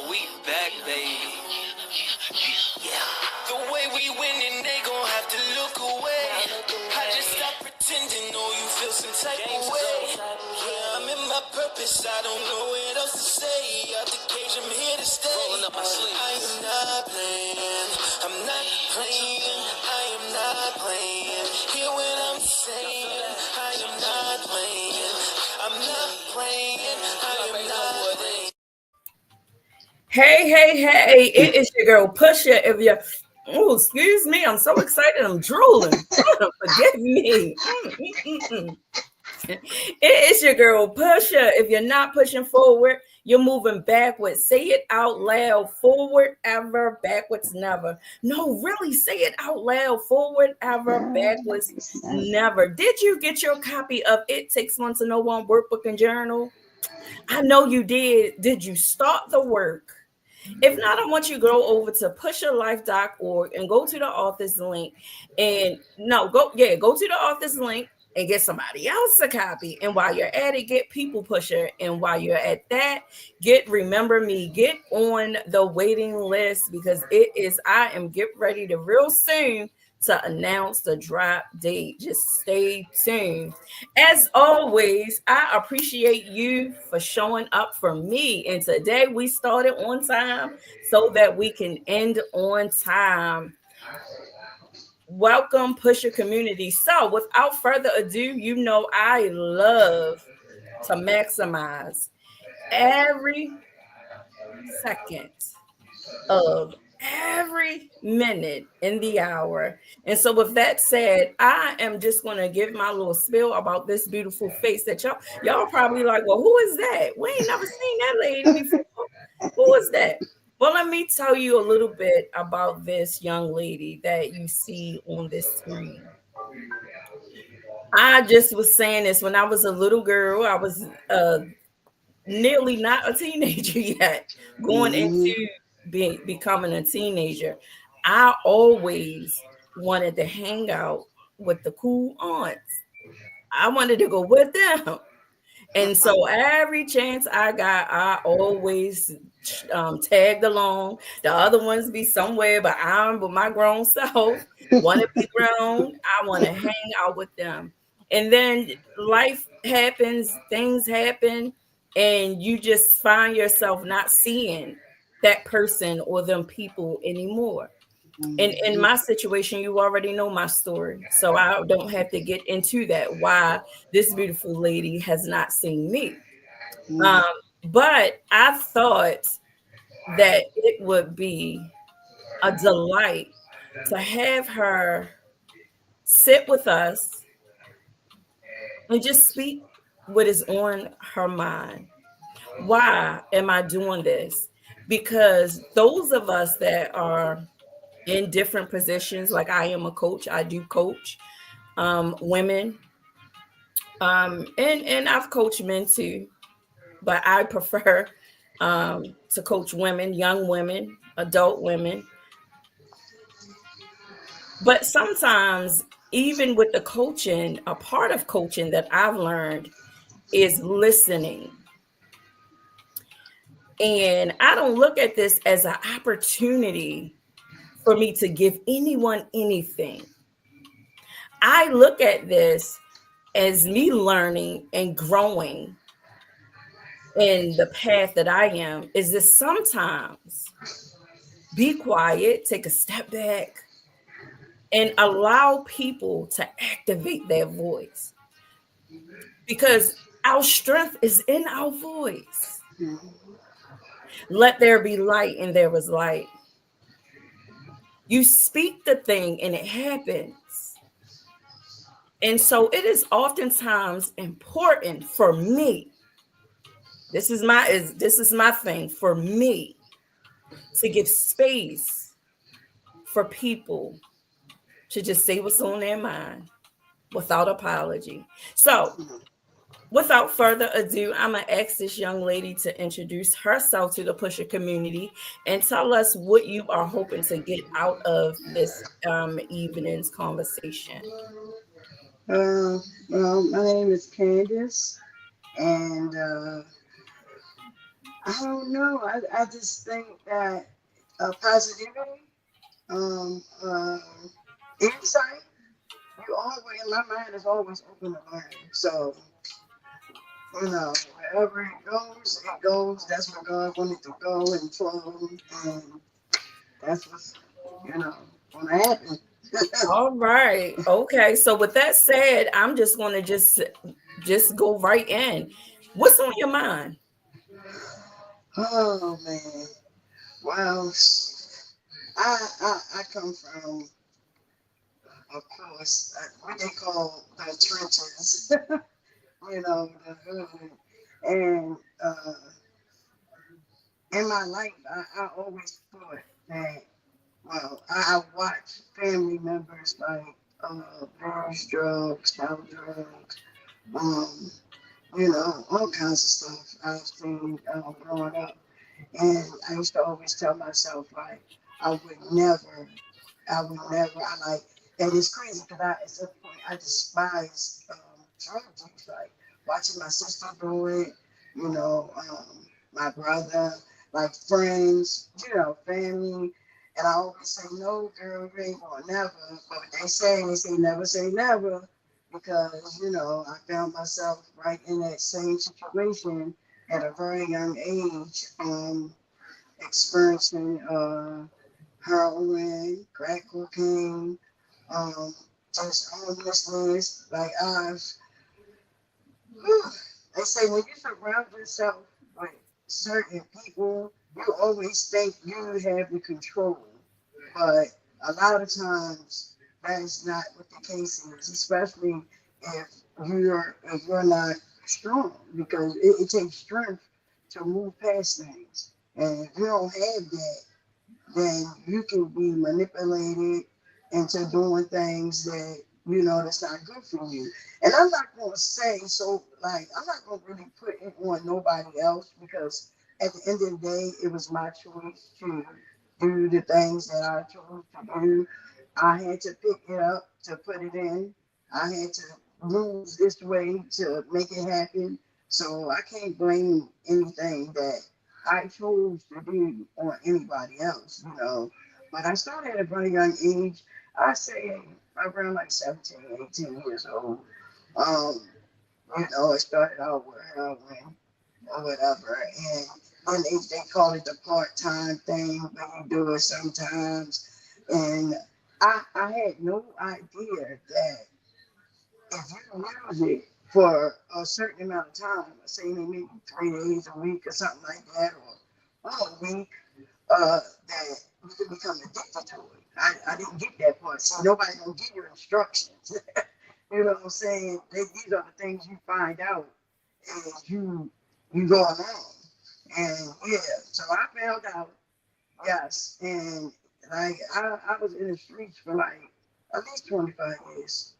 We back, baby. Yeah. The way we winning, they gon' have to look away. I just stop pretending, know you feel some type of way. Yeah, I'm in my purpose, I don't know what else to say. Out the cage, I'm here to stay. Rolling up my sleeves. I am not playing, I'm not playing, I am not playing. Hear what I'm saying, I am not playing, I'm not playing, I am not playing. Hey, it is your girl Pusher. If you excuse me, I'm so excited, I'm drooling. Forgive me. It is your girl Pusher. If you're not pushing forward, you're moving backwards. Say it out loud. Forward ever, backwards never. No, really, say it out loud. Forward ever, backwards never. Did you get your copy of It Takes One to Know One workbook and journal? I know you did. Did you start the work? If not, I want you to go over to pusherlife.org and go to the author's link. And no, go to the author's link and get somebody else a copy. And while you're at it, get People Pusher. And while you're at that, get Remember Me. Get on the waiting list because I am getting ready to real soon to announce the drop date. Just stay tuned. As always, I appreciate you for showing up for me. And today we started on time so that we can end on time. Welcome, Pusher community. So, without further ado, you know I love to maximize every second of every minute in the hour. And so with that said, I am just going to give my little spiel about this beautiful face that y'all probably like, well, who is that? We ain't never seen that lady before. Who is that? Well, let me tell you a little bit about this young lady that you see on this screen. I just was saying this when I was a little girl. I was nearly not a teenager yet, going into becoming a teenager. I always wanted to hang out with the cool aunts. I wanted to go with them. And so every chance I got, I always tagged along. The other ones be somewhere, but I'm with my grown self. Want to be grown. I want to hang out with them. And then life happens, things happen, and you just find yourself not seeing that person or them people anymore. And in my situation, you already know my story. So I don't have to get into that, why this beautiful lady has not seen me. Um, but I thought that it would be a delight to have her sit with us and just speak what is on her mind. Why am I doing this? Because those of us that are in different positions, like I am a coach, I do coach women, and I've coached men too, but I prefer to coach women, young women, adult women. But sometimes, even with the coaching, a part of coaching that I've learned is listening. And I don't look at this as an opportunity for me to give anyone anything. I look at this as me learning and growing in the path that I am. Is that sometimes be quiet, take a step back, and allow people to activate their voice. Because our strength is in our voice. Let there be light, and there was light. You speak the thing, and it happens. And so it is oftentimes important for me. This is my thing for me to give space for people to just say what's on their mind without apology. So, without further ado, I'm going to ask this young lady to introduce herself to the Pusher community and tell us what you are hoping to get out of this evening's conversation. Well, my name is Candace, and I don't know. I just think that positivity, uh, insight. You always, my mind is always open to learn. So wherever it goes, it goes. That's where God wanted to go and flow, and that's what's you know gonna happen. All right. Okay. So with that said, I'm just gonna just go right in. What's on your mind? Oh man. Well, I come from, of course, what they call the trenches. The hood, and in my life, I always thought that. Well, I watched family members like various drugs, child drugs, um, all kinds of stuff I've seen growing up. And I used to always tell myself, like, I would never, I would never, I like, and it's crazy because at some point I despise drug use, like watching my sister do it, my brother, like friends, family. And I always say, no, girl, you ain't gonna never. But they say never say never because, I found myself right in that same situation at a very young age, experiencing heroin, crack cocaine, um, just homelessness. Like whew, they say when you surround yourself with certain people, you always think you have the control, but a lot of times that is not what the case is, especially if if you're not strong, because it takes strength to move past things. And if you don't have that, then you can be manipulated into doing things that that's not good for you. And I'm not going to say so. Like I'm not going to really put it on nobody else because at the end of the day, it was my choice to do the things that I chose to do. I had to pick it up to put it in. I had to move this way to make it happen. So I can't blame anything that I chose to do on anybody else, But I started at a very young age. I say around like 17, 18 years old. Um, it started out with heroin or whatever. And then they call it the part-time thing, but you do it sometimes. And I had no idea that if you use it for a certain amount of time, say maybe 3 days a week or something like that, or a week, that you can become addicted to it. I didn't get that part. So nobody gonna give you instructions. You know what I'm saying? These are the things you find out as you go along. And yeah, so I found out, yes, and like I was in the streets for like at least 25 years.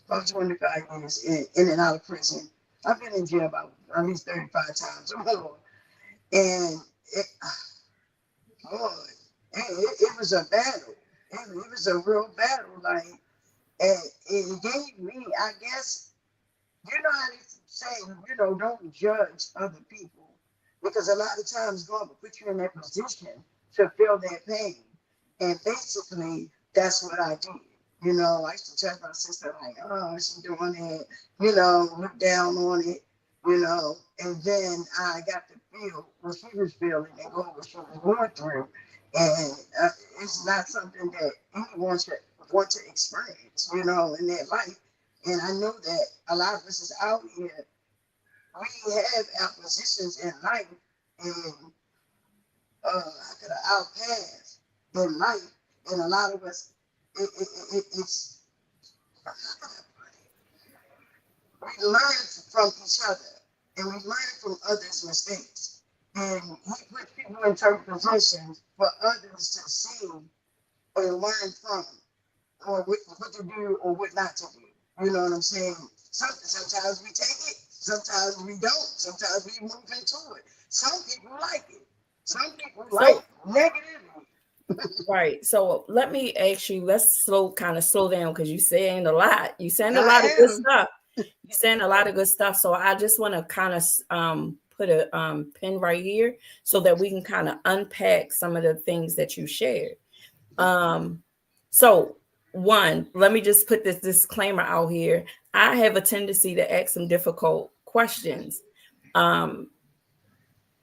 About 25 years in and out of prison. I've been in jail about at least 35 times or more. And it, Lord, it was a battle. It was a real battle. Like, and it gave me, I guess, how they say, don't judge other people. Because a lot of times God will put you in that position to feel that pain. And basically, that's what I did. I used to tell my sister, like, oh, she's doing it, look down on it, and then I got to feel what she was feeling and go what she was going through. And it's not something that anyone should want to experience, in their life. And I know that a lot of us is out here, we have our positions in life, and how could our paths in life, and a lot of us, it's we learn from each other, and we learn from others' mistakes, and he put people in certain positions for others to see or learn from, or what to do or what not to do. You know what I'm saying? Sometimes we take it, sometimes we don't. Sometimes we move into it. Some people like it. Some people like So negativity. right. So let me ask you, let's kind of slow down because you're saying a lot. You're saying a lot of I good am. stuff. You're saying a lot of good stuff. So I just want to kind of put a pin right here so that we can kind of unpack some of the things that you shared. So one, let me just put this disclaimer out here. I have a tendency to ask some difficult questions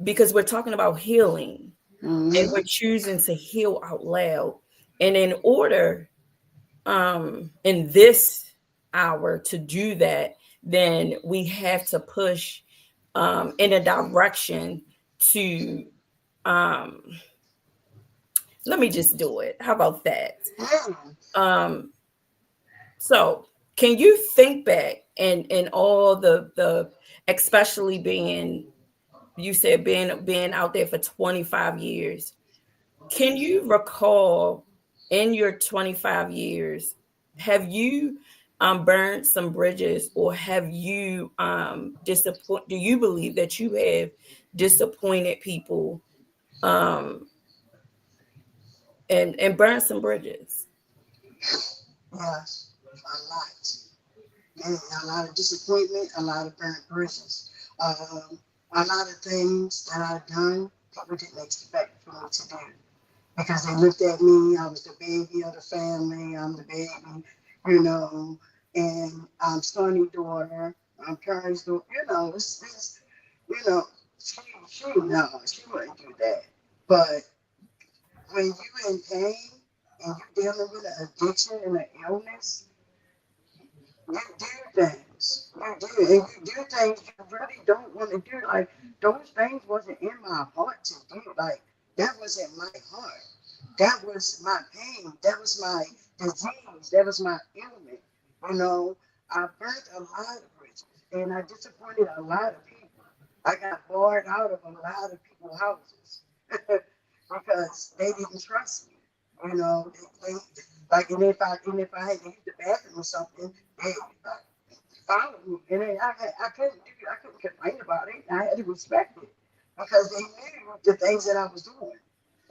because we're talking about healing and we're choosing to heal out loud. And in order in this hour to do that, then we have to push in a direction to let me just do it. How about that? So can you think back and all the especially being you said being out there for 25 years, can you recall in your 25 years, have you burned some bridges, or have you do you believe that you have disappointed people and burned some bridges? Yes, a lot. And a lot of disappointment, a lot of burnt bridges. A lot of things that I've done, people didn't expect for me to do. Because they looked at me, I was the baby of the family, I'm the baby, you know, and I'm Sonny's daughter, I'm Carrie's daughter, you know, she wouldn't do that. But when you in pain and you're dealing with an addiction and an illness, you do things. You do. And you do things you really don't want to do. Like, those things wasn't in my heart to do. Like, that wasn't my heart. That was my pain. That was my disease. That was my ailment. You know, I burnt a lot of bridges and I disappointed a lot of people. I got barred out of a lot of people's houses because they didn't trust me. You know, they like, and if I had to use the bathroom or something, they followed me, and then I couldn't complain about it. I had to respect it because they knew the things that I was doing,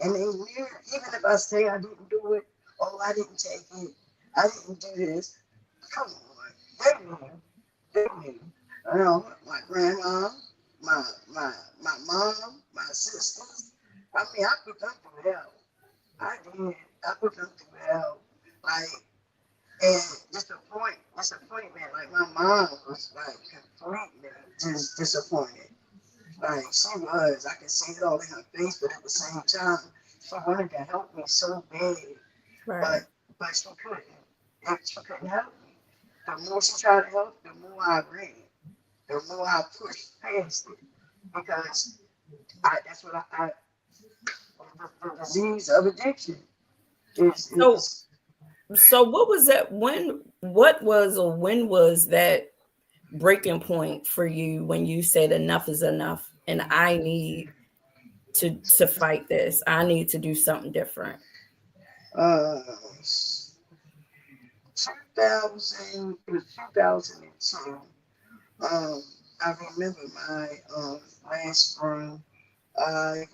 and they knew even if I say I didn't do it, oh, I didn't take it, I didn't do this. Come on, they knew, they knew. You know, my grandma, my my my mom, my sisters. I mean, I put them through hell. I did. I put them through hell. Like, and disappointment. Like, my mom was like completely just disappointed. Like, she was. I could see it all in her face, but at the same time, she wanted to help me so bad, Right. but she couldn't. And she couldn't help me. The more she tried to help, the more I ran. The more I pushed past it because that's what the disease of addiction is. So so what was that what was or when was that breaking point for you when you said enough is enough and I need to fight this? I need to do something different. uh, 2000, it was 2002. Um, I remember my last spring. I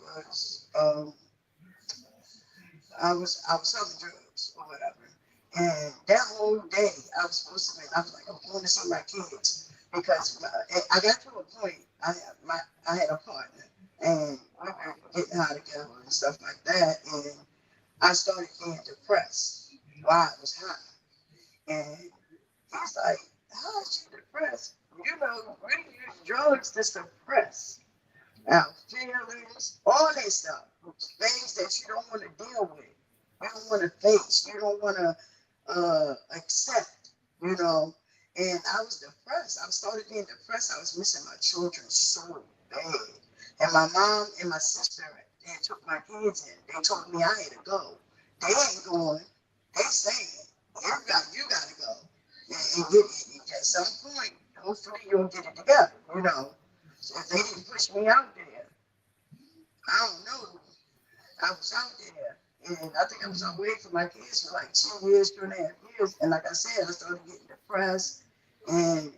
was I was selling drugs or whatever, and that whole day I was supposed to. I was like, I'm going to see my kids because I got to a point. I had a partner, and we were getting high together and stuff like that, and I started getting depressed while I was high. And he's like, how is she depressed? You know, we use drugs to suppress our feelings, all that stuff. Things that you don't want to deal with. You don't want to face. You don't want to accept, you know. And I was depressed. I started being depressed. I was missing my children so bad. And my mom and my sister, they took my kids in. They told me I had to go. They ain't going. They saying, you got to go. And at some point, hopefully you'll get it together, you know. So if they didn't push me out there, I don't know. I was out there. And I think I was away from my kids for like 2 years, 2.5 years. And like I said, I started getting depressed and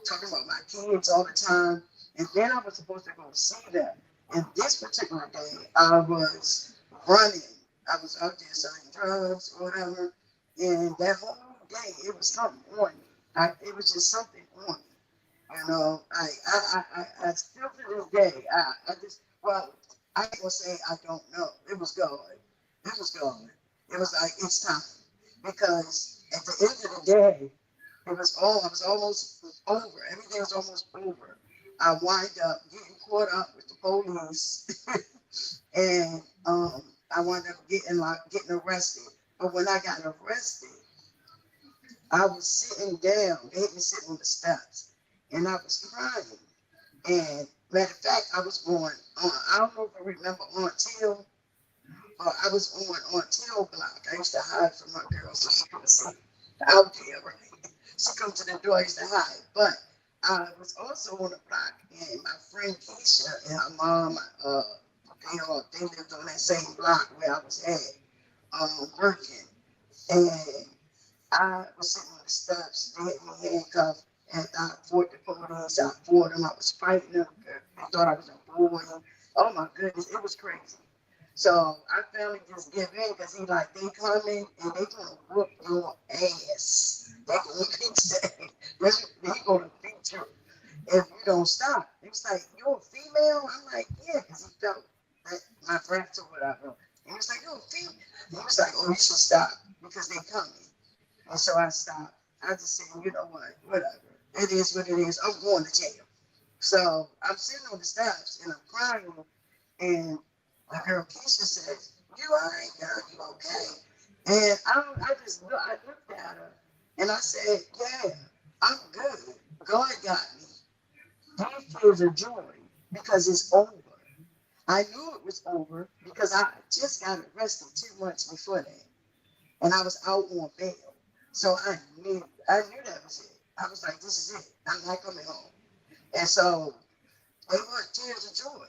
talking about my kids all the time. And then I was supposed to go see them. And this particular day, I was running. I was out there selling drugs or whatever. And that whole day, it was something on me. It was just something on me. You know, I still to this day, I just, well, I ain't gonna say I don't know. It was God. It was God. It was like, it's time. Because at the end of the day, I was almost over. Everything was almost over. I wind up getting caught up with the police and I wound up getting arrested. But when I got arrested, I was sitting down. They had me sitting on the steps, and I was crying. And matter of fact, I was going on. I don't know if you remember on Till, but I was on Till Block. I used to hide from my girl so she couldn't see out there. Right? She come to the door. I used to hide, but I was also on the block, and my friend Keisha and her mom, they lived on that same block where I was at, working, and I was sitting on the steps. They had me handcuffed, and I fought the police. I fought them. I was fighting them. They thought I was a boy. Oh my goodness, it was crazy. So I finally just give in because he like, they coming and they gonna whoop your ass. They gonna they gonna beat you if you don't stop. He was like, you're a female? I'm like, yeah, because he felt that my breath or whatever. He was like, you're a female. He was like, oh, you should stop because they coming. And so I stopped. I just said, you know what, whatever. It is what it is. I'm going to jail. So I'm sitting on the steps and I'm crying. And my girl Keisha says, you all right, girl? You okay? And I looked at her and I said, yeah, I'm good. God got me. These tears are joy because it's over. I knew it was over because I just got arrested 2 months before that. And I was out on bail. So I knew that was it. I was like, this is it. I'm not coming home. And so they were tears of joy.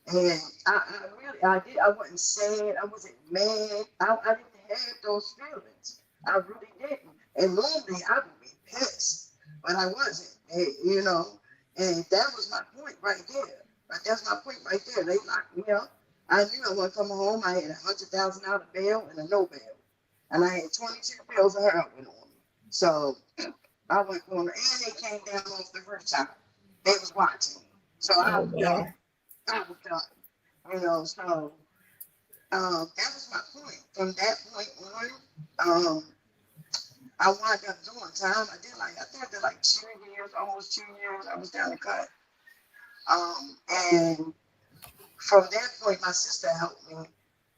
And I wasn't sad. I wasn't mad. I didn't have those feelings. I really didn't. And normally I would be pissed, but I wasn't, you know. And that was my point right there. But that's my point right there. They locked me up. I knew I wasn't coming home. I had $100,000 bail and a no bail. And I had 22 pills of heroin on me. So I went going, and they came down off the rooftop. They was watching me. So I Oh was done. wow. I was done. You know, so that was my point. From that point on, I wound up doing time. I think I did like 2 years, almost 2 years. I was down the cut. And from that point, my sister helped me.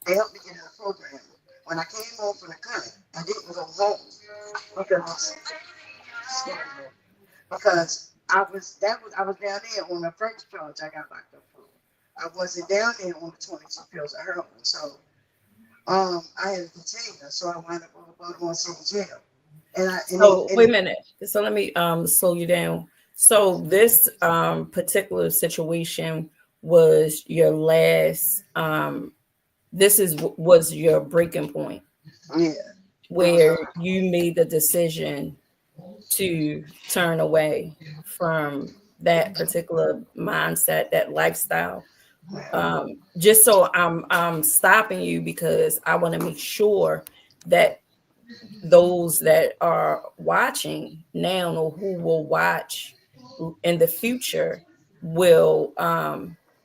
They helped me get in the program. When I came home from the cut, I didn't go home because I was down there on the first charge I got locked up for. I wasn't down there on the 22 pills of heroin. So I had a container, so I wound up on the Baltimore City Jail. And I and So it, and wait a it, minute. So let me slow you down. So this particular situation was your last this is was your breaking point yeah, it was where you made the decision to turn away from that particular mindset, that lifestyle. Just so I'm stopping you because I want to make sure that those that are watching now or who will watch in the future will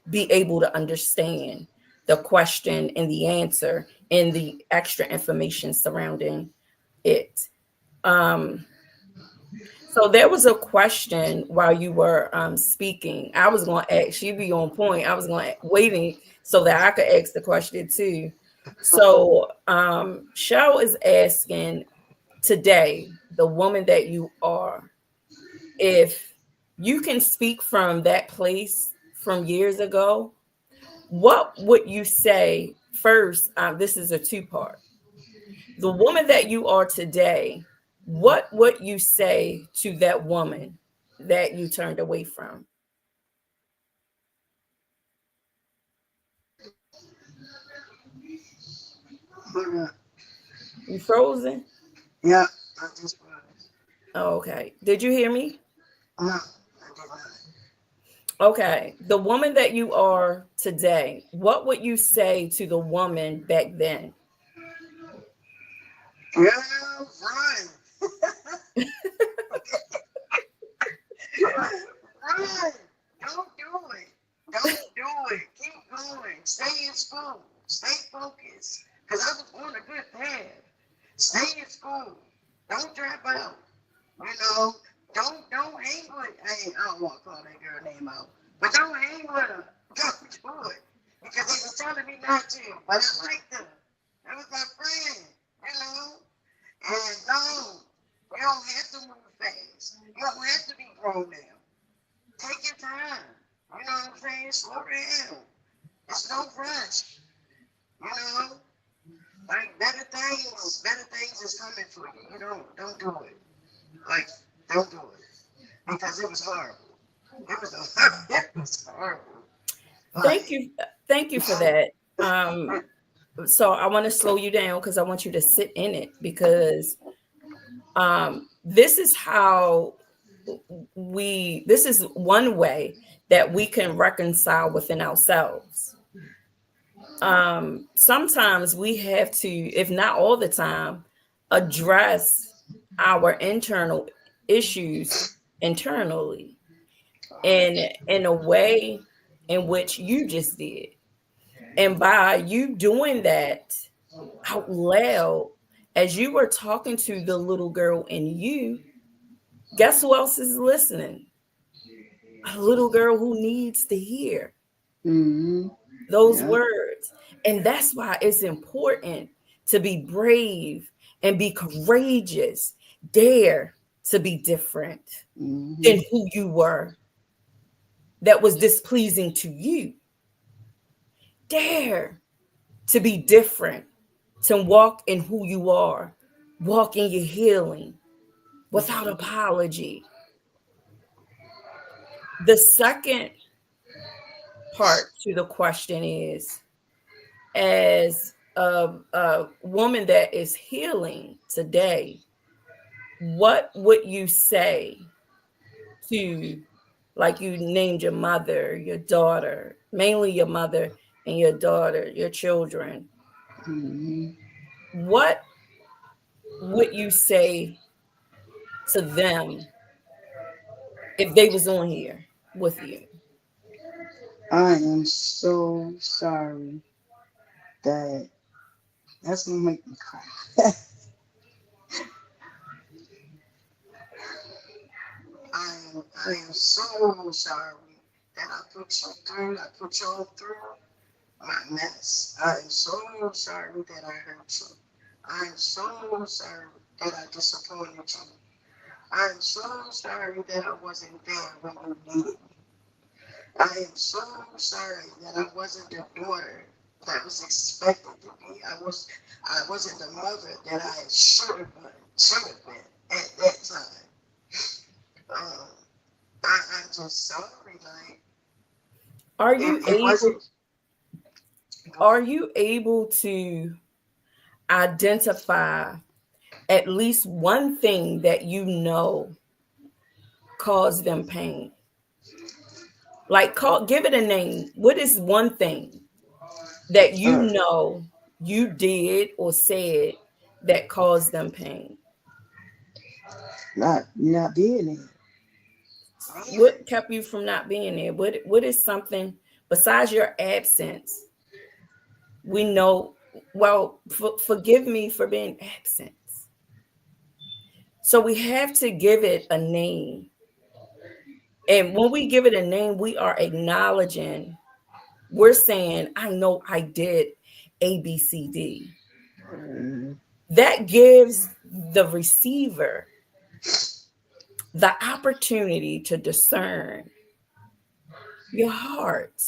be able to understand the question and the answer and the extra information surrounding it. Um, so there was a question while you were speaking. I was going to ask you, be on point. I was going to waiting so that I could ask the question too. So Cheryl is asking today, the woman that you are, if you can speak from that place from years ago, what would you say first? This is a two-part. The woman that you are today, what would you say to that woman that you turned away from? uh, You frozen? yeah, I just was. Oh, okay. Did you hear me? No, I did not. Okay. The woman that you are today, what would you say to the woman back then? Girl, run. run. Don't do it. Don't do it. Keep going. Stay in school. Stay focused. Because I was on a good path. Stay in school. Don't drop out. You know, don't hang with. I don't want to call that girl name out, but don't hang with her. Don't do it because they was telling me not to, but I liked her. That was my friend. You know, and no, you don't have to move fast. You don't have to be grown now. Take your time. You know what I'm saying? Slow down. It's no rush. You know, like better things is coming for you. You don't do it. Like, don't do it. Because it was horrible. It was horrible. Thank you. Thank you for that. So I want to slow you down because I want you to sit in it because this is how this is one way that we can reconcile within ourselves. Sometimes we have to, if not all the time, address our internal issues internally in a way in which you just did. And by you doing that out loud, as you were talking to the little girl in you, guess who else is listening? A little girl who needs to hear those words. And that's why it's important to be brave and be courageous. Dare to be different than who you were that was displeasing to you. Dare to be different, to walk in who you are, walk in your healing without apology. The second part to the question is, as a woman that is healing today, what would you say to, like you named your mother, your daughter, mainly your mother and your daughter, your children? What would you say to them if they was on here with you? I am so sorry that that's gonna make me cry. I am so sorry that I put you all through my mess. I am so sorry that I hurt you. I am so sorry that I disappointed you. I am so sorry that I wasn't there when you needed me. I am so sorry that I wasn't the daughter that was expected to be. I wasn't the mother that I should have been at that time. I'm just sorry, like Are you it wasn't. are you able to identify at least one thing that you know caused them pain? Like, give it a name. What is one thing that you know you did or said that caused them pain? Not being there. What kept you from not being there? What is something besides your absence? We know, well, forgive me for being absent. So we have to give it a name. And when we give it a name, we are acknowledging, we're saying, I know I did A, B, C, D. That gives the receiver the opportunity to discern your heart,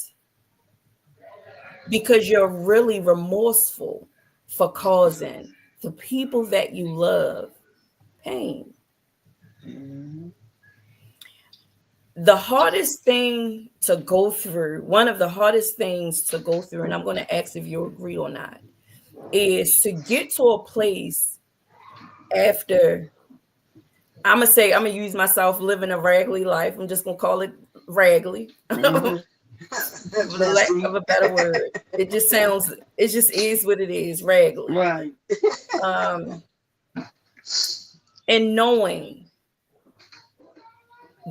because you're really remorseful for causing the people that you love pain. The hardest thing to go through, one of the hardest things to go through, and I'm going to ask if you agree or not, is to get to a place after, I'm going to use myself living a raggedy life. I'm just going to call it raggedy. For the lack of a better word. It just is what it is, raggedy. Right. And knowing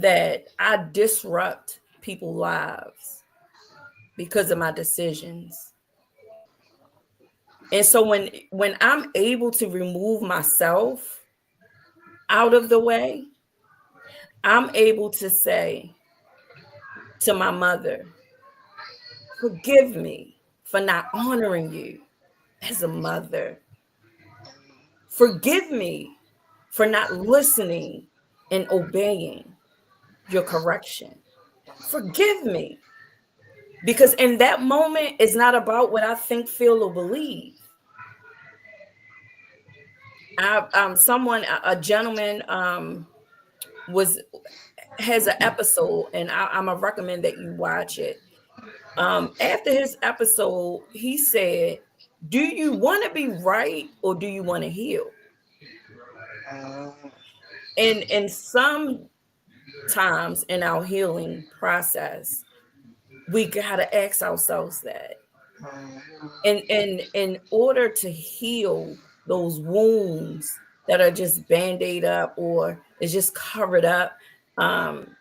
that I disrupt people's lives because of my decisions. And so when I'm able to remove myself out of the way, I'm able to say to my mother, forgive me for not honoring you as a mother. Forgive me for not listening and obeying your correction. Forgive me. Because in that moment, it's not about what I think, feel, or believe. A gentleman, was has an episode, and I'm gonna recommend that you watch it. After his episode, he said, "Do you want to be right or do you want to heal?" Uh, And some times in our healing process, we gotta ask ourselves that. And in order to heal those wounds that are just band-aid up or is just covered up, um,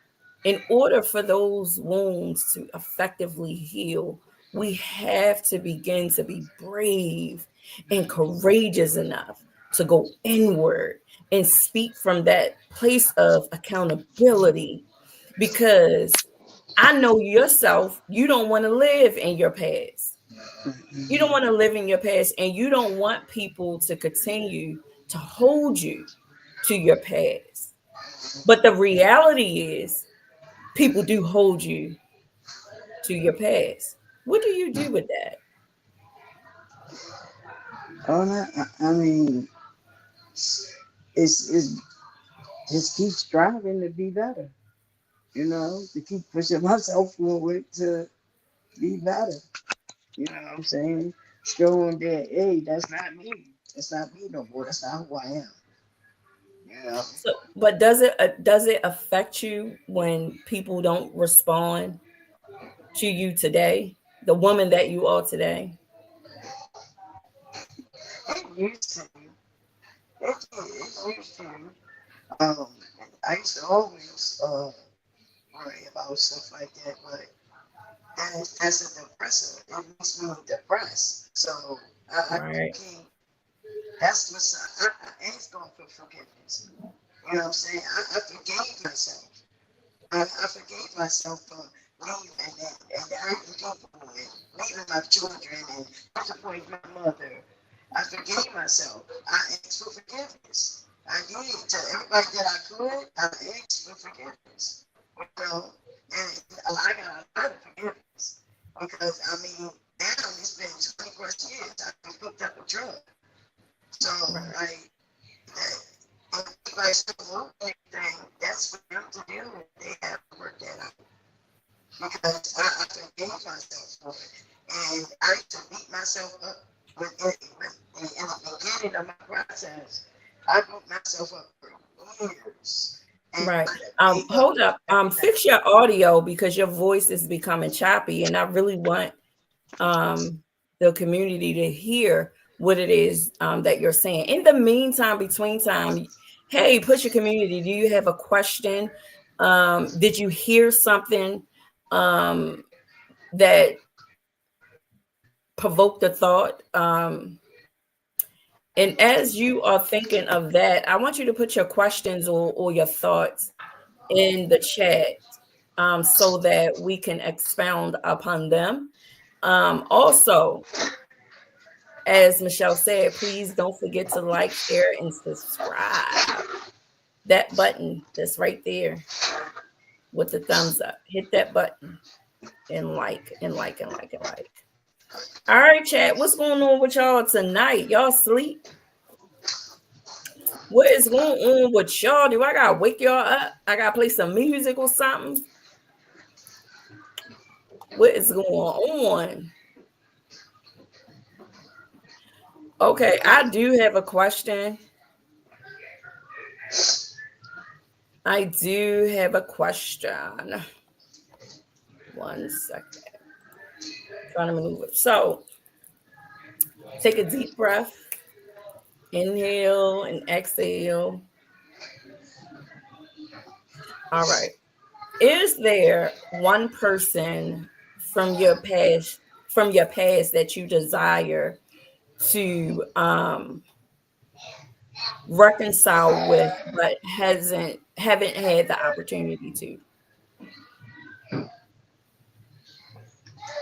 in order for those wounds to effectively heal, we have to begin to be brave and courageous enough to go inward and speak from that place of accountability, because I know yourself, you don't want to live in your past. You don't want to live in your past, and you don't want people to continue to hold you to your past. But the reality is, people do hold you to your past. What do you do with that? I mean, it's just keep striving to be better. You know, to keep pushing myself forward to be better. You know what I'm saying? Showing that, hey, that's not me. That's not me no more. That's not who I am. You know? So, but does it affect you when people don't respond to you today, the woman that you are today? It used to. It used to. Um, I used to always worry about stuff like that, but that's a depressor. It makes me depressed. So I Right, can't. That's what's I asked God for forgiveness. You know what I'm saying? I forgave myself. I forgave myself for leaving and hurting people and leaving my children and disappointing my mother. I forgave myself. I asked for forgiveness. I did to everybody that I could. I asked for forgiveness. You know, and I got a lot of forgiveness because I mean now it's been 20 plus years. I've picked up a drug, so right, like that. If I still want anything, that's for them to do. They have to work that out because I forgave myself for it, and I used to beat myself up with it. In the beginning of my process, I beat myself up for years, and right. I gave up Hold up. every night. Fix your audio because your voice is becoming choppy, and I really want the community to hear what it is that you're saying. In the meantime, between time, hey, push your community. Do you have a question? Did you hear something um, that provoked a thought? And as you are thinking of that, I want you to put your questions or your thoughts in the chat so that we can expound upon them. Also, as Michelle said, please don't forget to like, share, and subscribe. That button that's right there with the thumbs up. Hit that button and like and like and like and like. All right, chat. What's going on with y'all tonight? Y'all sleep? What is going on with y'all? Do I gotta wake y'all up? I gotta play some music or something? What is going on? Okay, I do have a question. I do have a question. One second. Trying to maneuver. So take a deep breath. Inhale and exhale. All right. Is there one person from your past that you desire to reconcile with, but haven't had the opportunity to?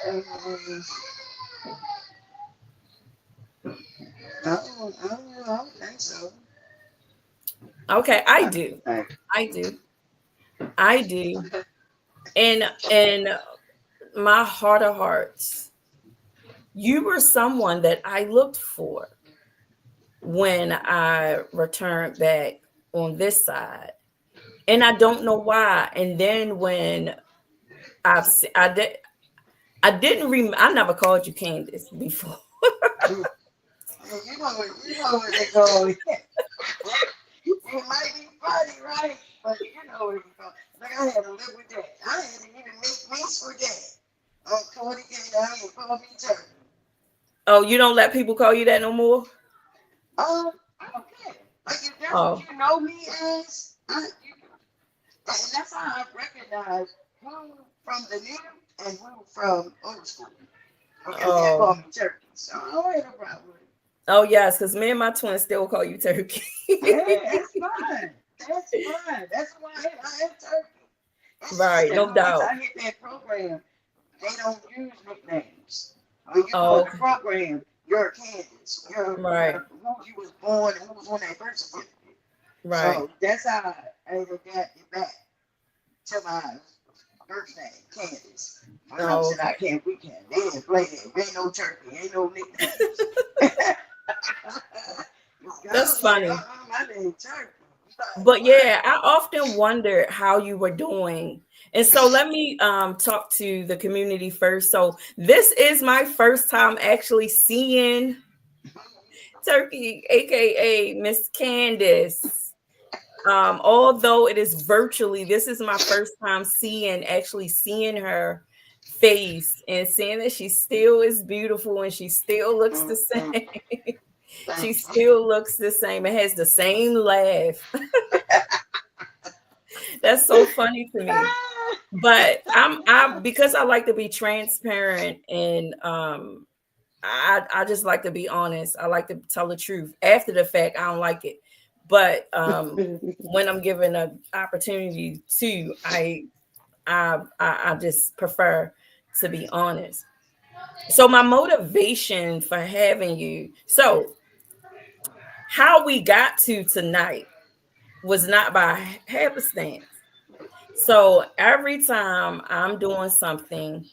Um, I don't think so. Okay, I I, do. I, I do. I do. And my heart of hearts, you were someone that I looked for when I returned back on this side. And I don't know why. And then when I did I never called you Candace before. you know where they go. It might be funny, right? But you know where they go. Like I had to live with that. I had to even make peace with that. On 40K down and call me turkey. Oh, you don't let people call you that no more? I don't care. Like if that's what Oh, you know me as, and that's how I recognize who from the new and who from old school. Because they call oh, me turkey. So I don't have no problem with it. oh yes, because me and my twin still call you Turkey. Yeah, that's fine. That's fine. That's why I am turkey. It's just Right, that no once doubt. I hit that program, they don't use nicknames. When you go Oh, in the okay. program, you're a Candace. Right, You're who you was born and who was on that birth certificate. right. So that's how I adapted back to my birth name, Candace. When I Oh, said I okay. can't, we can't. They didn't play that. Ain't no turkey. Ain't no nicknames. I That's was like, funny. my name turkey. Like, But what? yeah, I often wondered how you were doing. And so let me talk to the community first. So this is my first time actually seeing Turkey, aka Miss Candace. Although it is virtually, this is my first time actually seeing her face and seeing that she still is beautiful and she still looks the Mm-mm. same. She Thank you. still looks the same. It has the same laugh. That's so funny to me. But I because I like to be transparent and I just like to be honest. I like to tell the truth. After the fact, I don't like it. But when I'm given an opportunity to, I just prefer to be honest. So my motivation for having you, so how we got to tonight was not by happenstance. So every time I'm doing something,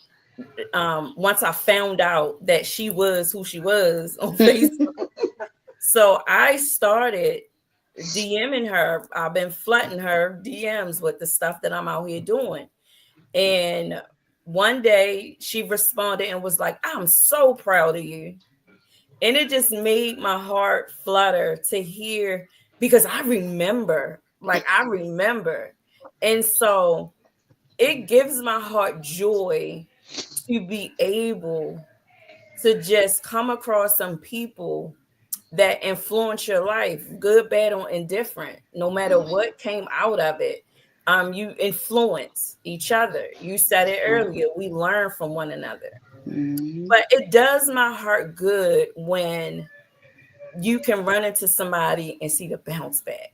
once I found out that she was who she was on Facebook, so I started DMing her. I've been flooding her DMs with the stuff that I'm out here doing. And one day she responded and was like, I'm so proud of you. And it just made my heart flutter to hear because I remember. And so it gives my heart joy to be able to just come across some people that influence your life, good, bad, or indifferent, no matter what came out of it. You influence each other. You said it earlier, we learn from one another. Mhm. But it does my heart good when you can run into somebody and see the bounce back.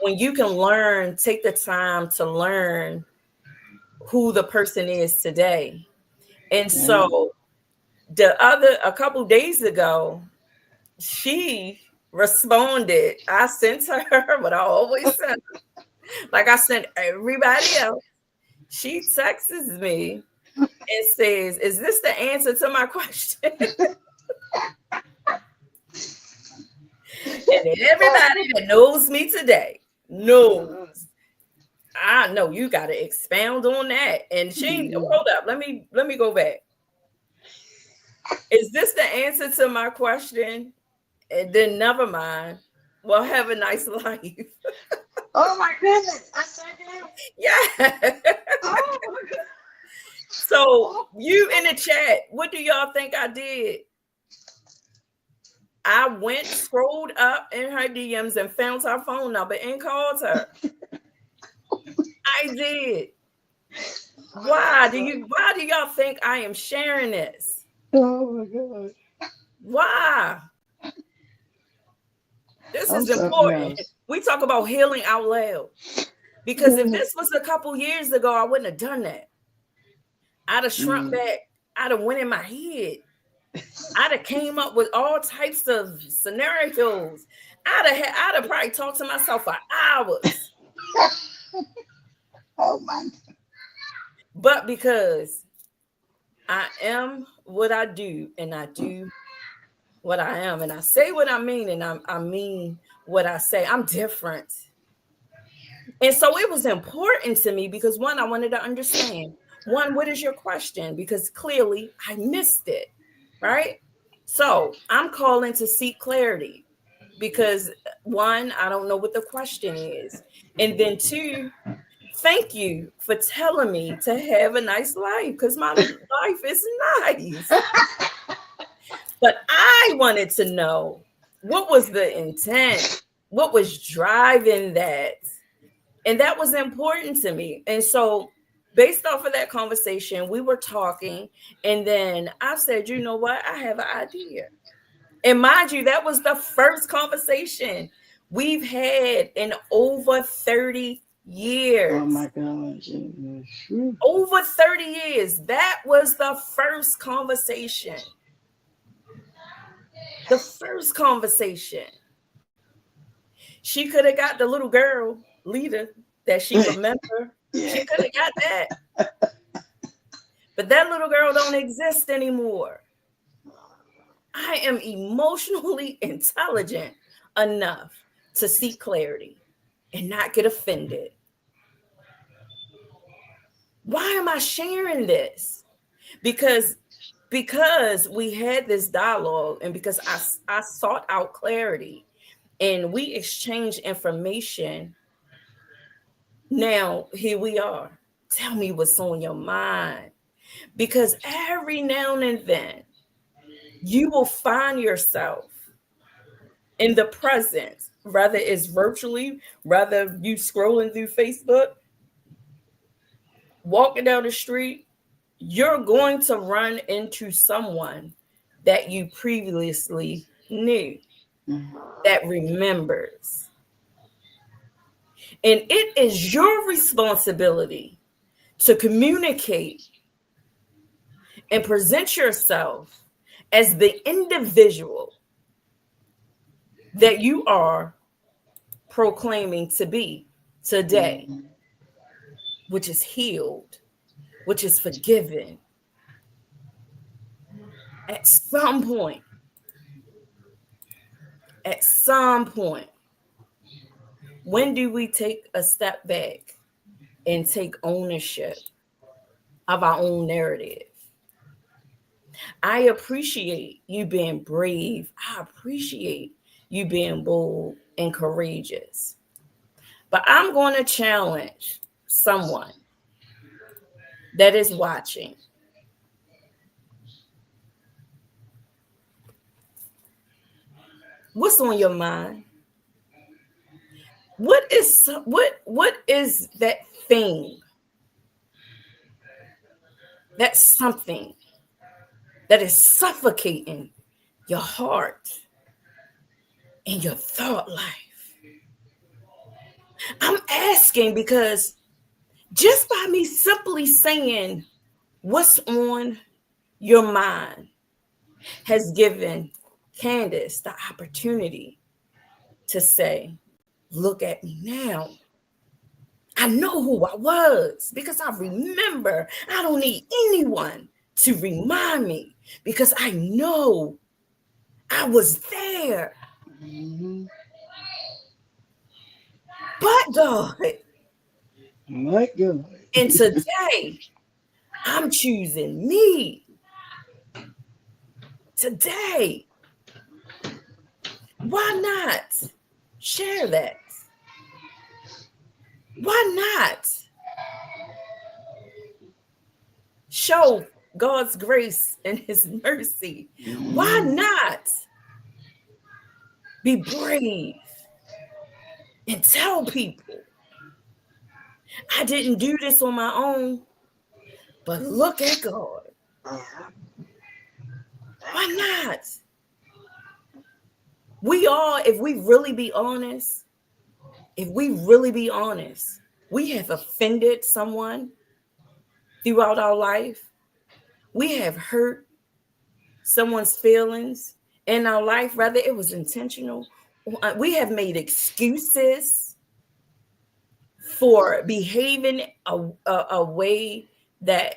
When you can learn, take the time to learn who the person is today. And Yeah. so a couple days ago, she responded. I sent her what I always send, like I sent everybody else. She texts me and says, "Is this the answer to my question?" And everybody that knows me today knows. I know you got to expound on that. And she, Mhm. hold up, let me go back. Is this the answer to my question? And then never mind. Well, have a nice life. Oh my goodness! I said that. Yeah. Oh my god! So Oh, you in the chat, what do y'all think I did? I went, scrolled up in her DMs and found her phone number and called her. I did. Why do y'all think I am sharing this? Oh my God. Why? This I'm is something important. else. We talk about healing out loud. Because if this was a couple years ago, I wouldn't have done that. I'd have shrunk back. I'd have went in my head. I'd have came up with all types of scenarios. I'd have probably talked to myself for hours. Oh my. But because I am what I do, and I do what I am, and I say what I mean, and I mean what I say. I'm different. And so it was important to me because one, I wanted to understand. One, what is your question? Because clearly I missed it, right? So I'm calling to seek clarity because one, I don't know what the question is. And then two, thank you for telling me to have a nice life because my life is nice. But I wanted to know what was the intent? What was driving that? And that was important to me. And so, based off of that conversation, we were talking. And then I said, you know what? I have an idea. And mind you, that was the first conversation we've had in over 30 Oh my years. gosh. Over 30 years. That was the first conversation. The first conversation. She could have got the little girl leader that she remember. Yeah. She could have got that. But that little girl don't exist anymore. I am emotionally intelligent enough to seek clarity and not get offended. Why am I sharing this? Because we had this dialogue and because I sought out clarity and we exchanged information. Now here we are. Tell me what's on your mind. Because every now and then you will find yourself in the present, whether it's virtually, whether you scrolling through Facebook, walking down the street, you're going to run into someone that you previously knew that remembers. And it is your responsibility to communicate and present yourself as the individual that you are proclaiming to be today, which is healed, which is forgiven. At some point, when do we take a step back and take ownership of our own narrative? I appreciate you being brave. I appreciate you being bold and courageous. But I'm going to challenge someone that is watching. What's on your mind? What is that thing? That's something that is suffocating your heart and your thought life. I'm asking because just by me simply saying what's on your mind has given Candace the opportunity to say, look at me now. I know who I was because I remember. I don't need anyone to remind me because I know I was there. Mm-hmm. But God, My God. and today I'm choosing me. Today, why not share that? Why not show God's grace and his mercy? Why not be brave and tell people? I didn't do this on my own, but look at God. Yeah. Why not? We all, if we really be honest, if we really be honest, we have offended someone throughout our life. We have hurt someone's feelings in our life, whether it was intentional. We have made excuses for behaving a way that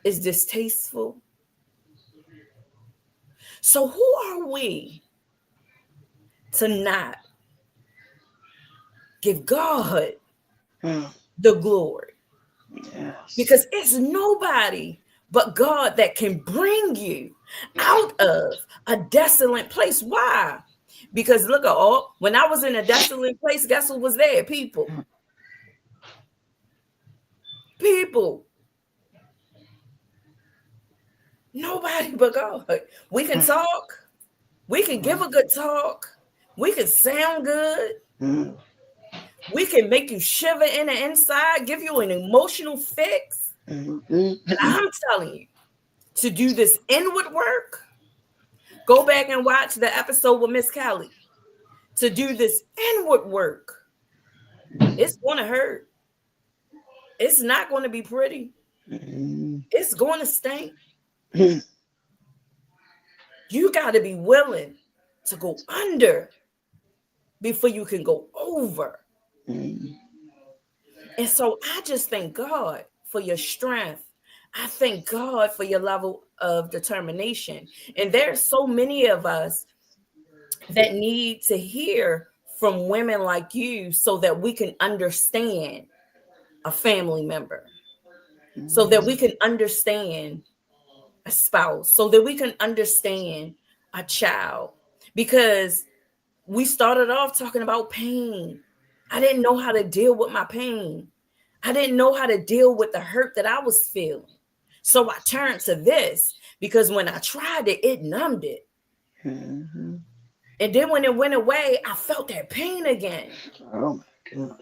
is distasteful. So, who are we to not give God Hmm. the glory? Yes. Because it's nobody but God that can bring you out of a desolate place. Why? Because look at all, when I was in a desolate place, guess who was there? People. People. Nobody but God. We can talk. We can give a good talk. We can sound good. Hmm. We can make you shiver in the inside, give you an emotional fix. But Hmm. I'm telling you, to do this inward work, go back and watch the episode with Miss Kelly. To do this inward work, it's going to hurt. It's not going to be pretty. Hmm. It's going to stink. You got to be willing to go under before you can go over. Hmm. And so I just thank God for your strength. I thank God for your level of determination. And there's so many of us that need to hear from women like you so that we can understand a family member, so that we can understand a spouse, so that we can understand a child. Because we started off talking about pain. I didn't know how to deal with my pain. I didn't know how to deal with the hurt that I was feeling. So I turned to this because when I tried it, it numbed it. Hmm. And then when it went away, I felt that pain again. Oh my God.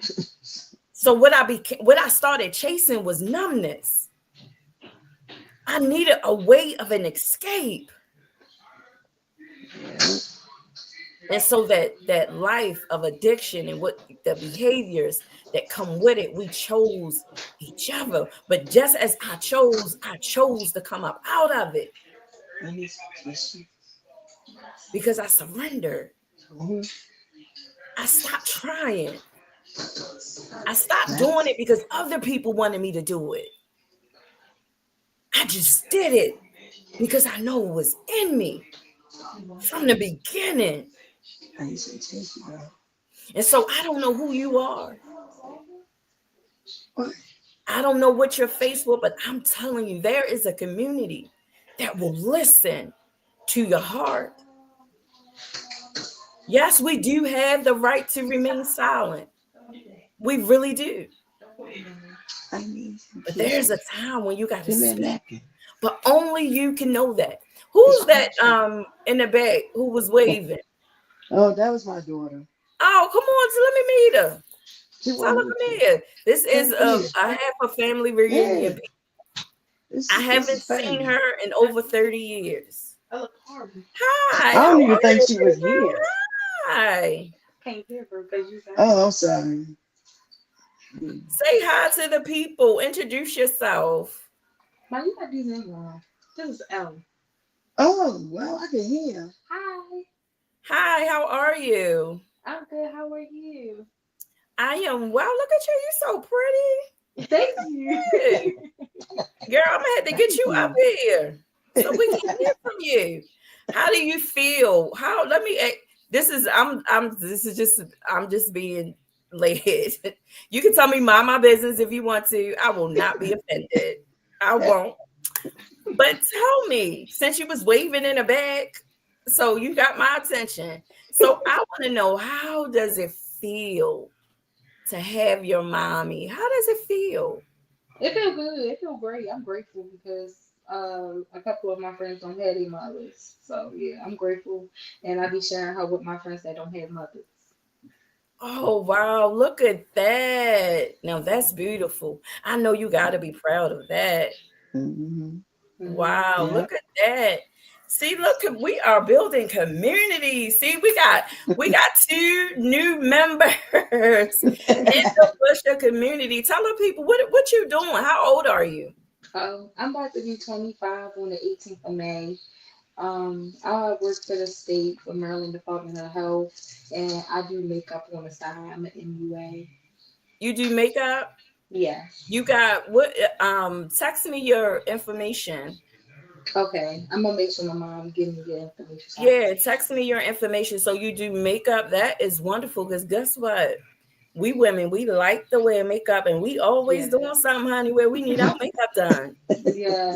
So what I started chasing was numbness. I needed a way of an escape. Yeah. And so that life of addiction and what the behaviors that come with it, we chose each other. But just as I chose to come up out of it I need some tissue. because I surrendered. Mhm. I stopped trying. I stopped doing it because other people wanted me to do it. I just did it because I know it was in me from the beginning. I need some tissue, girl. And so I don't know who you are. What? I don't know what you're faced with, but I'm telling you, there is a community that will listen to your heart. Yes, we do have the right to remain silent. We really do. I need some But there's tissue. a time when you got to Give me a speak. napkin. But only you can know that. Who's that in the back who was waving? Oh, that was my daughter. Oh, come on, so let me meet her. She Tell wanted her me come to. here. This is Come here. a half a family Yeah. reunion. I This haven't is seen family. her in over 30 years. Hi, I how don't even are think you, she was girl? here. Hi. Oh, I'm sorry. Mm. Say hi to the people. Introduce yourself. Oh, well, I can hear. Hi, how are you? I am well. Look at you. You're so pretty. Hey, girl, I'm gonna have to get Thank you up you. here so we can hear from you. How do you feel? How let me this is I'm this is just I'm just being led. You can tell me mind my business if you want to. I will not be offended. I won't. But tell me, since you was waving in the back, so you got my attention. So I want to know, how does it feel to have your mommy? How does it feel? Oh wow, look at that. Now that's beautiful. I know you got to be proud of that. Mm-hmm. Wow, Yeah. look at that. See, look, we are building community. See, we got two new members in the Busher community. Tell the people what you doing. How old are you? I'm about to be 25 on the 18th of May. I work for the state for Maryland Department of Health, and I do makeup on the side. I'm an MUA. You do makeup? Yeah. You got what text me your information. Okay. I'm gonna make sure my mom give me the information so I can Yeah, send text me your information. So you do makeup. That is wonderful because guess what? We women, we like to wear makeup and we always it. doing something, honey, where we need our makeup done. Yeah.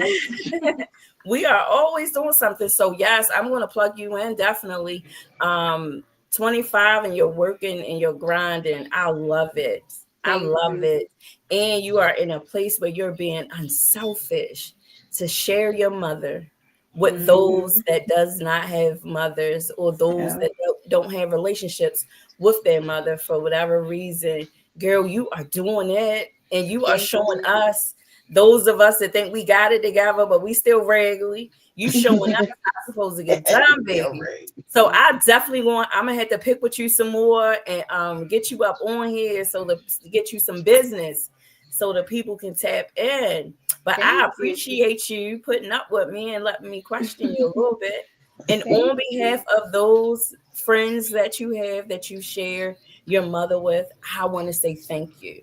We are always doing something. So yes, I'm going to plug you in definitely. Um, 25 and you're working and you're grinding. I love it. I Thank love you. it. And you are in a place where you're being unselfish to share your mother with Hmm. those that does not have mothers or those Yeah. that don't have relationships with their mother for whatever reason. Girl, you are doing it and you are Thank showing you. us, those of us that think we got it together, but we still regularly, you showing us how it's supposed to get done, Still baby. right. So I definitely want, I'm gonna have to pick with you some more and get you up on here so to get you some business so the people can tap in. But I Thank you. appreciate you putting up with me and letting me question you a little bit. And Thank on you. behalf of those friends that you have that you share your mother with, I want to say thank you.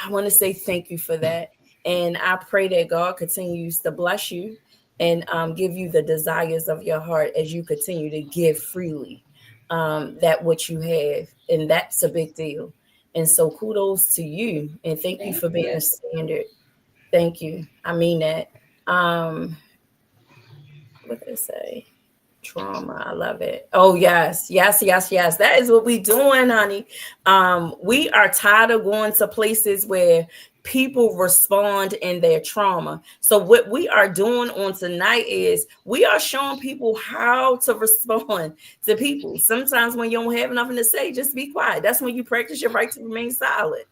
I want to say thank you for that. And I pray that God continues to bless you and give you the desires of your heart as you continue to give freely that what you have. And that's a big deal. And so kudos to you. And thank you Thank for being you. a standard. Thank you. I mean that. Um, what did I say? Trauma. I love it. Oh yes, yes, yes, yes. That is what we doing, honey. We are tired of going to places where people respond in their trauma. So what we are doing on tonight is we are showing people how to respond to people. Sometimes when you don't have nothing to say, just be quiet. That's when you practice your right to remain silent.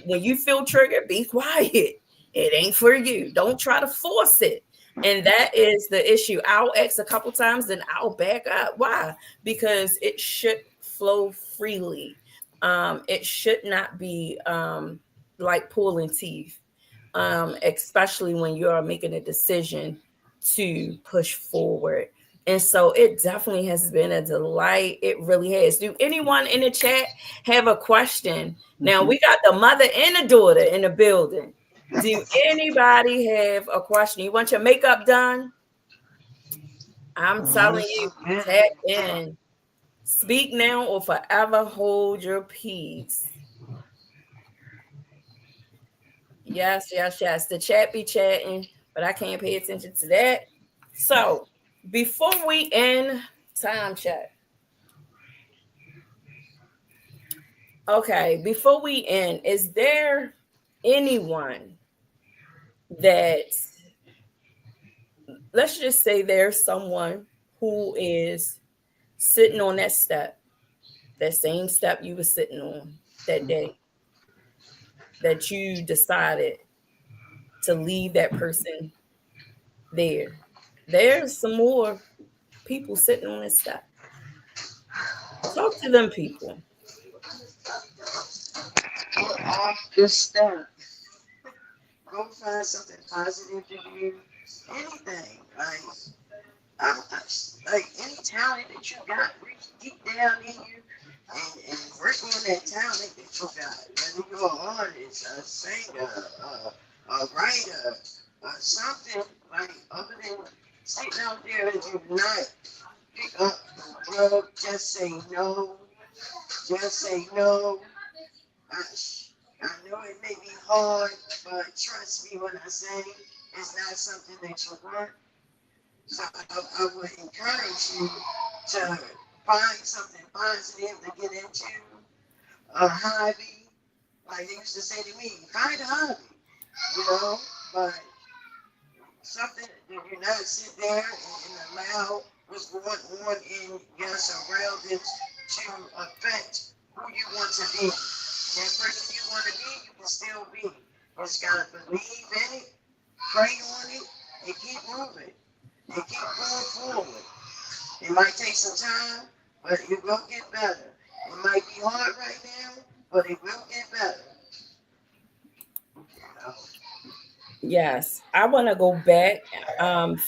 When you feel triggered, be quiet. It ain't for you. Don't try to force it. And that is the issue. I'll ask a couple times, then I'll back up. Why? Because it should flow freely. It should not be like pulling teeth, especially when you're making a decision to push forward. And so it definitely has been a delight. It really has. Do anyone in the chat have a question? Now Mm-hmm. we got the mother and the daughter in the building. Do anybody have a question? You want your makeup done? I'm telling you, tap in. Speak now or forever hold your peace. Yes, yes, yes. The chat be chatting, but I can't pay attention to that. So before we end, time check. Okay, before we end, is there anyone that, let's just say there's someone who is sitting on that step, that same step you were sitting on that day, that you decided to leave that person there. There's some more people sitting on this step. Talk to them people. Get off the step. Go find something positive to do. Anything. Like any talent that you got, reach deep down in you and work on that talent that you got. Whether you're an artist, a singer, a writer, something like other than sitting out there and do not pick up the drug, just say no. Just say no. I, I know it may be hard, but trust me when I say it's not something that you want. So I would encourage you to find something positive to get into, a hobby. Like they used to say to me, find a hobby, you know, but something that you not sit there and allow what's going on in your surroundings to affect who you want to be. That person you want to be, you can still be. You just gotta believe in it, pray on it, and keep moving, and keep going forward. It might take some time, but it will get better. It might be hard right now, but it will get better. You know? Yes, I want to go back.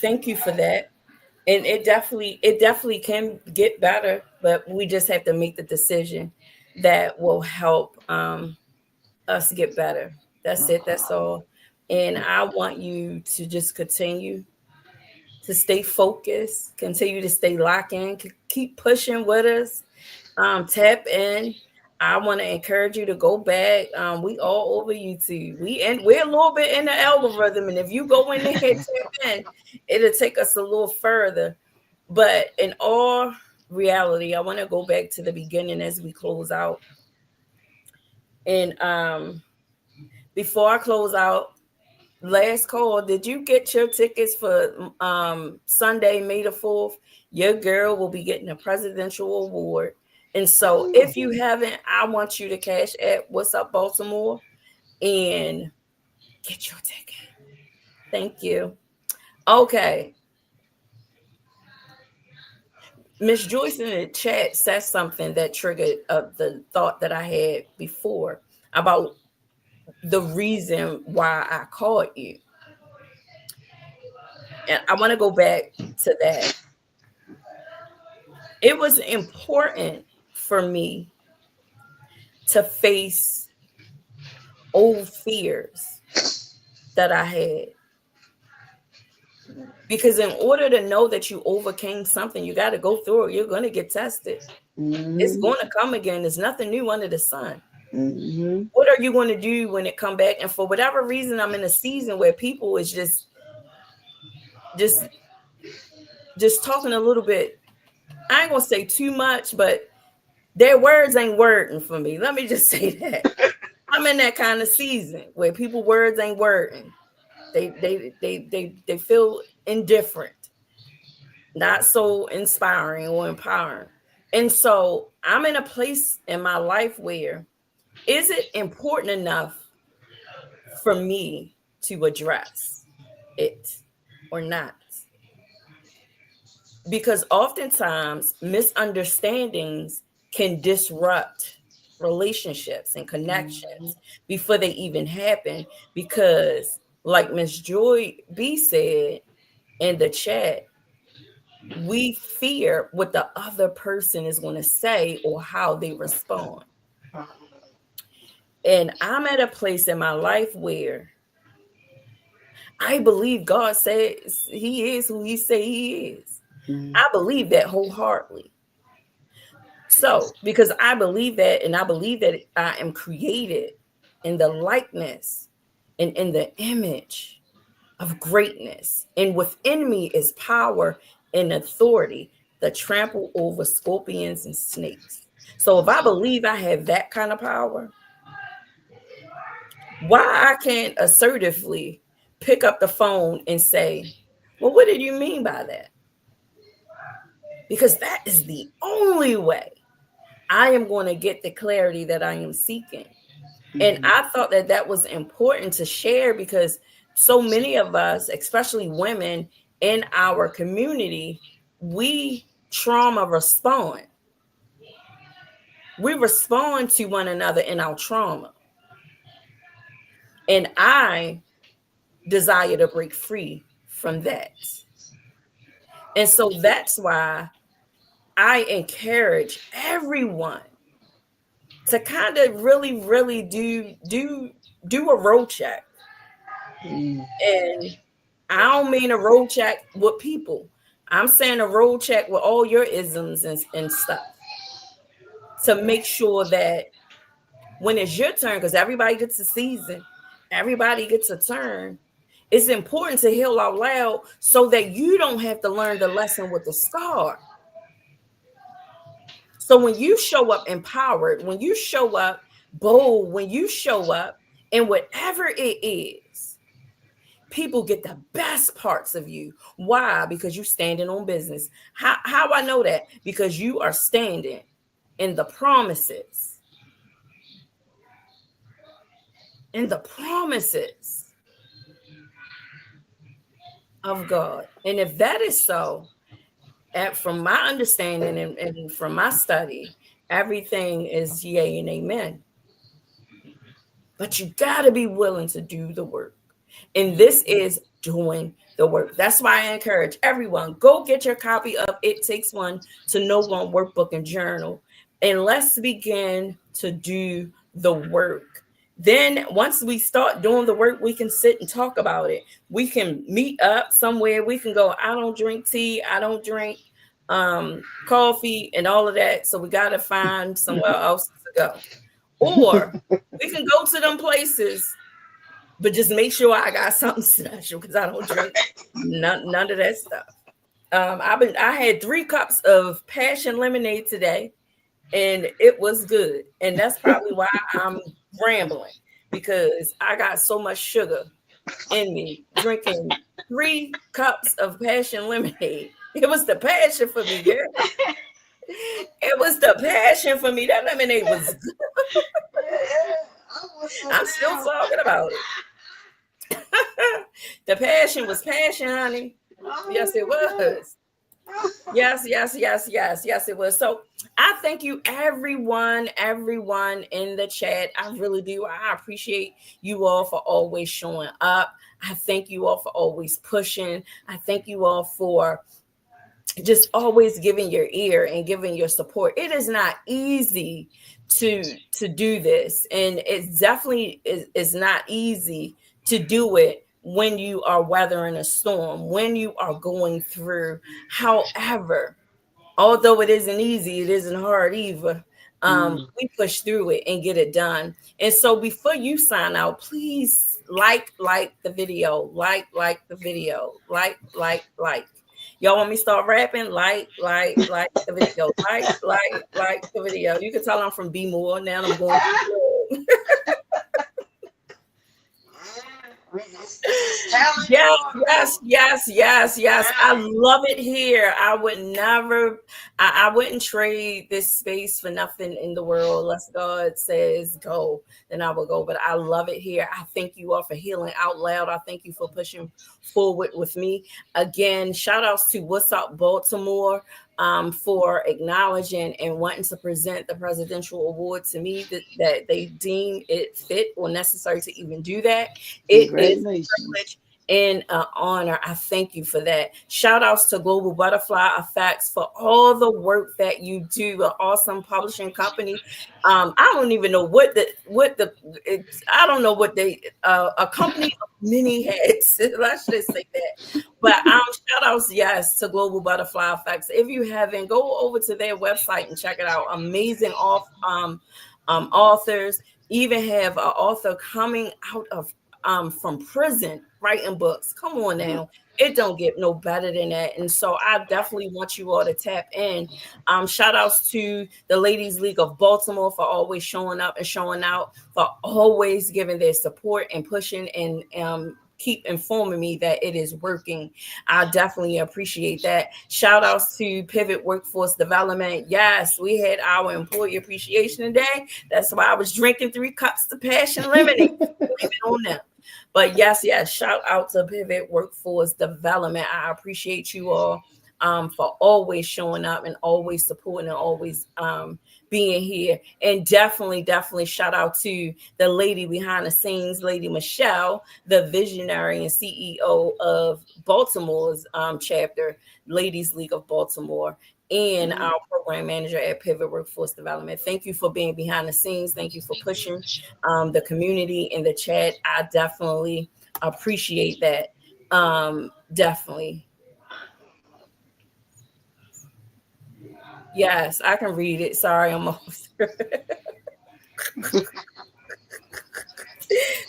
Thank you for that. And it definitely can get better, but we just have to make the decision that will help us get better. That's it. That's all. And I want you to just continue to stay focused, continue to stay locked in, keep pushing with us, tap in. I want to encourage you to go back. We all over YouTube. We're a little bit in the algorithm, and if you go in there and tap in, it'll take us a little further. But in all reality, I want to go back to the beginning as we close out. And before I close out, last call, did you get your tickets for Sunday, May the 4th? Your girl will be getting a presidential award. And so if you haven't, I want you to cash at What's Up Baltimore and get your ticket. Thank you. Okay. Miss Joyce in the chat says something that triggered the thought that I had before about the reason why I called you. And I want to go back to that. It was important for me to face old fears that I had. Because in order to know that you overcame something, you got to go through it. You're going to get tested. It's Mm-hmm. going to come again. There's nothing new under the sun. Mm-hmm. What are you going to do when it come back? And for whatever reason, I'm in a season where people is just just talking a little bit. I ain't gonna say too much, but their words ain't wording for me. Let me just say that. I'm in that kind of season where people words ain't wording. They feel indifferent, not so inspiring or empowering. And so I'm in a place in my life where is it important enough for me to address it or not? Because oftentimes misunderstandings can disrupt relationships and Mm-hmm. connections before they even happen. Because, like Miss Joy B said in the chat, we fear what the other person is going to say or how they respond. And I'm at a place in my life where I believe God says He is who He say He is. Mm-hmm. I believe that wholeheartedly. So, because I believe that, and I believe that I am created in the likeness and in the image of greatness, and within me is power and authority to trample over scorpions and snakes. So, if I believe I have that kind of power, why I can't assertively pick up the phone and say, well, what did you mean by that? Because that is the only way I am going to get the clarity that I am seeking. And Mm-hmm. I thought that that was important to share because so many of us, especially women in our community, we trauma respond. We respond to one another in our trauma. And I desire to break free from that. And so that's why I encourage everyone to kind of really, really do a road check. And I don't mean a road check with people. I'm saying a road check with all your isms and stuff to make sure that when it's your turn, because everybody gets a season, everybody gets a turn. It's important to heal out loud so that you don't have to learn the lesson with the scar. So when you show up empowered, when you show up bold, when you show up in whatever it is, people get the best parts of you. Why? Because you're standing on business. How I know that? Because you are standing in the promises and the promises of God. And if that is so, from my understanding and from my study, everything is yay and amen. But you got to be willing to do the work. And this is doing the work. That's why I encourage everyone, go get your copy of It Takes One to Know One workbook and journal. And let's begin to do the work. Then once we start doing the work, we can sit and talk about it. We can meet up somewhere. We can go, I don't drink tea. I don't drink coffee and all of that. So we got to find somewhere else to go. Or we can go to them places, but just make sure I got something special because I don't drink none of that stuff. I had 3 cups of passion lemonade today, and it was good. And that's probably why I'm rambling, because I got so much sugar in me drinking 3 cups of passion lemonade. It was the passion for me, girl. It was the passion for me. That lemonade was good. I'm still talking about it. The passion was passion, honey. Yes, it was. Yes, yes, yes, yes, yes, it was. So I thank you, everyone in the chat. I really do. I appreciate you all for always showing up. I thank you all for always pushing. I thank you all for just always giving your ear and giving your support. It is not easy to do this, and it definitely is not easy to do it when you are weathering a storm, when you are going through. However, although it isn't easy, it isn't hard either. We push through it and get it done. And so before you sign out, please like the video, like the video, like. Y'all want me to start rapping? Like the video, like the video. You can tell I'm from B More. Now I'm going to yes, yes, yes, yes, yes. I love it here. I would never, I wouldn't trade this space for nothing in the world. Unless God says go, then I will go. But I love it here. I thank you all for healing out loud. I thank you for pushing forward with me. Again, shout outs to What's Up Baltimore. For acknowledging and wanting to present the presidential award to me, that they deem it fit or necessary to even do that. It is a privilege and an honor. I thank you for that. Shout outs to Global Butterfly Effects for all the work that you do. An awesome publishing company. I don't even know I don't know what they a company of many heads. Let's just say that. But shout outs, yes, to Global Butterfly Effects. If you haven't, go over to their website and check it out. Amazing authors. Even have an author coming out of from prison writing books. Come on now. It don't get no better than that. And so I definitely want you all to tap in. Shout outs to the Ladies League of Baltimore for always showing up and showing out, for always giving their support and pushing and keep informing me that it is working. I definitely appreciate that. Shout outs to Pivot Workforce Development. Yes, we had our employee appreciation today. That's why I was drinking 3 cups of passion lemonade. On them. But yes, shout out to Pivot Workforce Development. I appreciate you all for always showing up and always supporting and always being here. And definitely shout out to the lady behind the scenes, Lady Michelle, the visionary and CEO of Baltimore's chapter, Ladies League of Baltimore, and our program manager at Pivot Workforce Development. Thank you for being behind the scenes. Thank you for pushing the community in the chat. I definitely appreciate that. Definitely. Yes, I can read it. Sorry, I'm off.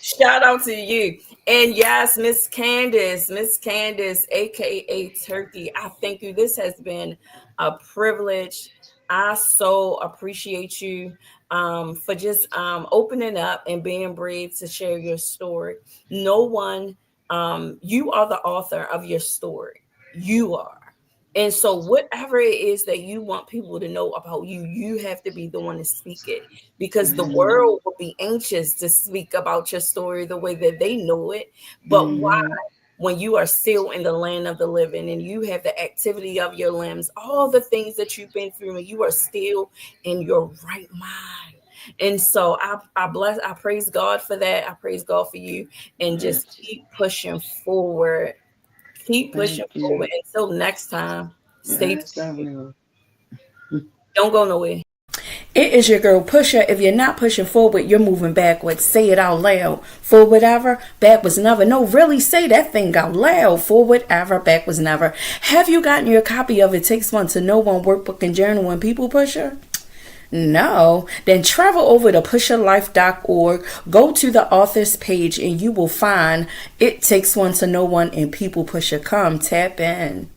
Shout out to you. And yes, Miss Candace, aka Turkey, I thank you. This has been a privilege. I so appreciate you for just opening up and being brave to share your story. No one, you are the author of your story. You are. And so whatever it is that you want people to know about you, you have to be the one to speak it, because the Mm-hmm. world will be anxious to speak about your story the way that they know it. But why? Mm-hmm. When you are still in the land of the living and you have the activity of your limbs, all the things that you've been through, and you are still in your right mind. And so I praise God for that. I praise God for you, and just Yes. keep pushing forward. Keep pushing Thank you. forward. Until next time, stay Yes, I tuned. will. Don't go nowhere. It is your girl Pusher. If you're not pushing forward, you're moving backwards. Say it out loud. Forward ever, backwards never. No, really say that thing out loud. Forward ever, backwards never. Have you gotten your copy of It Takes One to Know One Workbook and Journal and People Pusher? No, then travel over to pusherlife.org, go to the author's page, and you will find It Takes One to Know One and People Pusher. Come tap in.